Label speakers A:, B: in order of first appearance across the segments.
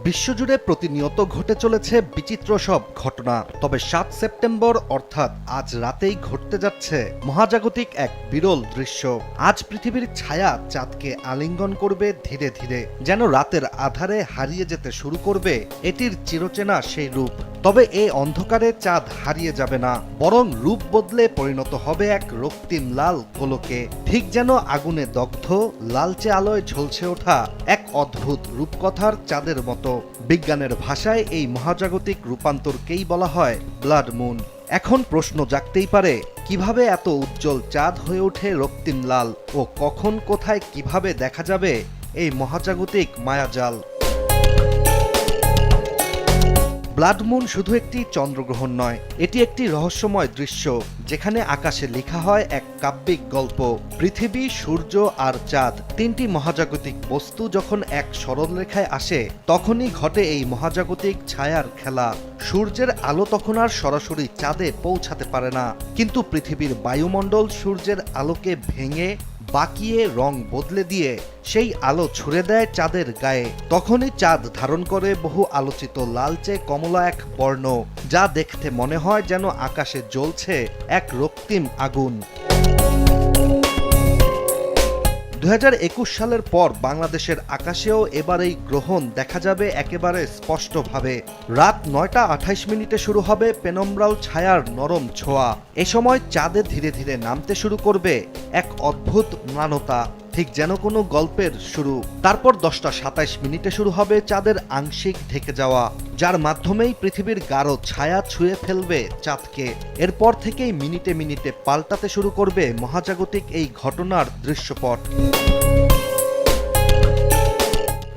A: বিশ্বজুড়ে প্রতিনিয়ত ঘটে চলেছে বিচিত্র সব ঘটনা। তবে ৭ সেপ্টেম্বর অর্থাৎ আজ রাতেই ঘটতে যাচ্ছে মহাজাগতিক এক বিরল দৃশ্য। আজ পৃথিবীর ছায়া চাঁদকে আলিঙ্গন করবে ধীরে ধীরে, যেন রাতের আধারে হারিয়ে যেতে শুরু করবে এটির চিরচেনা সেই রূপ। তবে এই অন্ধকারে চাঁদ হারিয়ে যাবে না, বরং রূপ বদলে পরিণত হবে এক রক্তিম লাল গোলকে। ঠিক যেন আগুনে দগ্ধ লালচে আলোয় ঝলসে ওঠা এক অদ্ভুত রূপকথার চাঁদের মতো। বিজ্ঞানের ভাষায় এই মহাজাগতিক রূপান্তরকেই বলা হয় ব্লাড মুন। এখন প্রশ্ন জাগতেই পারে, কিভাবে এত উজ্জ্বল চাঁদ হয়ে ওঠে রক্তিম লাল, ও কখন কোথায় কিভাবে দেখা যাবে এই মহাজাগতিক মায়াজাল। ব্লাড মুন শুধু একটি চন্দ্রগ্রহণ নয়, এটি একটি রহস্যময় দৃশ্য, যেখানে আকাশে লেখা হয় এক কাব্যিক গল্প। পৃথিবী, সূর্য আর চাঁদ, তিনটি মহাজাগতিক বস্তু যখন এক সরলরেখায় আসে, তখনই ঘটে এই মহাজাগতিক ছায়ার খেলা। সূর্যের আলো তখন আর সরাসরি চাঁদে পৌঁছাতে পারে না, কিন্তু পৃথিবীর বায়ুমণ্ডল সূর্যের আলোকে ভেঙে বাঁকিয়ে রং বদলে দিয়ে সেই আলো ছুড়ে দেয় চাঁদের গায়ে। তখনই চাঁদ ধারণ করে বহু আলোচিত লালচে কমলা এক বর্ণ, যা দেখতে মনে হয় যেন আকাশে জ্বলছে এক রক্তিম আগুন। ২০২১ সালের পর বাংলাদেশের আকাশেও এবার এই গ্রহণ দেখা যাবে একেবারে স্পষ্টভাবে। রাত ৯টা ২৮ মিনিটে শুরু হবে পেনম্ব্রাল ছায়ার নরম ছোঁয়া। এ সময় চাঁদে ধীরে ধীরে নামতে শুরু করবে এক অদ্ভুত ম্লানতা, ঠিক যেন কোনো গল্পের শুরু। তারপর ১০টা ২৭ মিনিটে শুরু হবে চাঁদের আংশিক ঢেকে যাওয়া, যার মাধ্যমেই পৃথিবীর গাঢ় ছায়া ছুঁয়ে ফেলবে চাঁদকে। এরপর থেকেই মিনিটে মিনিটে পাল্টাতে শুরু করবে মহাজাগতিক এই ঘটনার দৃশ্যপট।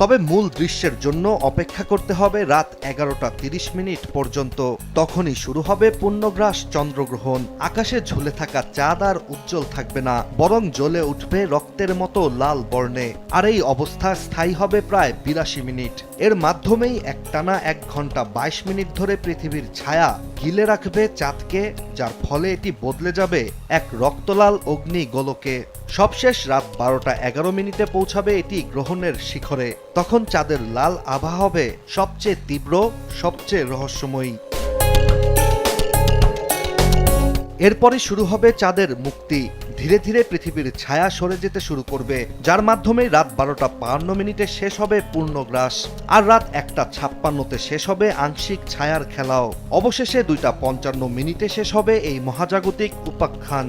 A: তবে মূল দৃশ্যের জন্য অপেক্ষা করতে হবে রাত ১১টা ৩০ মিনিট পর্যন্ত। তখনই শুরু হবে পূর্ণগ্রাস চন্দ্রগ্রহণ। আকাশে ঝুলে থাকা চাঁদ আর উজ্জ্বল থাকবে না, বরং জ্বলে উঠবে রক্তের মতো লাল বর্ণে। আর এই অবস্থা স্থায়ী হবে প্রায় ৮২ মিনিট। এর মাধ্যমেই একটানা ১ ঘন্টা ২২ মিনিট ধরে পৃথিবীর ছায়া গিলে রাখবে চাঁদকে, যার ফলে এটি বদলে যাবে এক রক্তলাল অগ্নি গোলকে। সবশেষ রাত ১২টা ১১ মিনিটে পৌঁছাবে এটি গ্রহণের শিখরে। তখন চাঁদের লাল আভা হবে সবচেয়ে তীব্র, সবচেয়ে রহস্যময়ী। এরপরই শুরু হবে চাঁদের মুক্তি। ধীরে ধীরে পৃথিবীর ছায়া সরে যেতে শুরু করবে, যার মাধ্যমে রাত ১২টা ৫২ মিনিটে শেষ হবে পূর্ণগ্রাস। আর রাত ১টা ৫৬তে শেষ হবে আংশিক ছায়ার খেলাও। অবশেষে ২টা ৫৫ মিনিটে শেষ হবে এই মহাজাগতিক উপাখ্যান।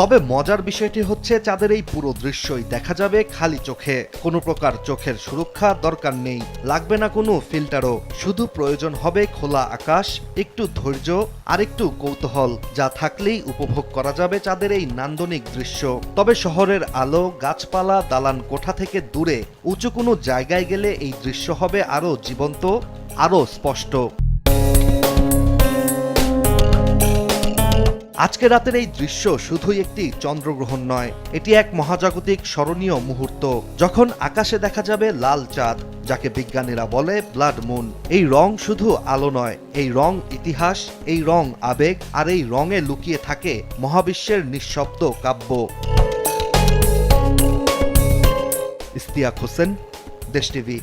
A: তবে মজার বিষয়টি হচ্ছে, চাঁদের এই পুরো দৃশ্যই দেখা যাবে খালি চোখে। কোনো প্রকার চোখের সুরক্ষা দরকার নেই, লাগবে না কোনো ফিল্টারও। শুধু প্রয়োজন হবে খোলা আকাশ, একটু ধৈর্য আর একটু কৌতূহল, যা থাকলেই উপভোগ করা যাবে চাঁদের এই নান্দনিক দৃশ্য। তবে শহরের আলো, গাছপালা, দালান কোঠা থেকে দূরে উঁচু কোনো জায়গায় গেলে এই দৃশ্য হবে আরও জীবন্ত, আরও স্পষ্ট। আজকে রাতের এই দৃশ্য শুধুই একটি চন্দ্রগ্রহণ নয়, এটি এক মহাজাগতিক স্মরণীয় মুহূর্ত, যখন আকাশে দেখা যাবে লাল চাঁদ, যাকে বিজ্ঞানীরা বলে ব্লাড মুন। এই রং শুধু আলো নয়, এই রং ইতিহাস, এই রং আবেগ, আর এই রঙে লুকিয়ে থাকে মহাবিশ্বের নিঃশব্দ কাব্য। ইশতিয়াক হোসেন, দেশ টিভি।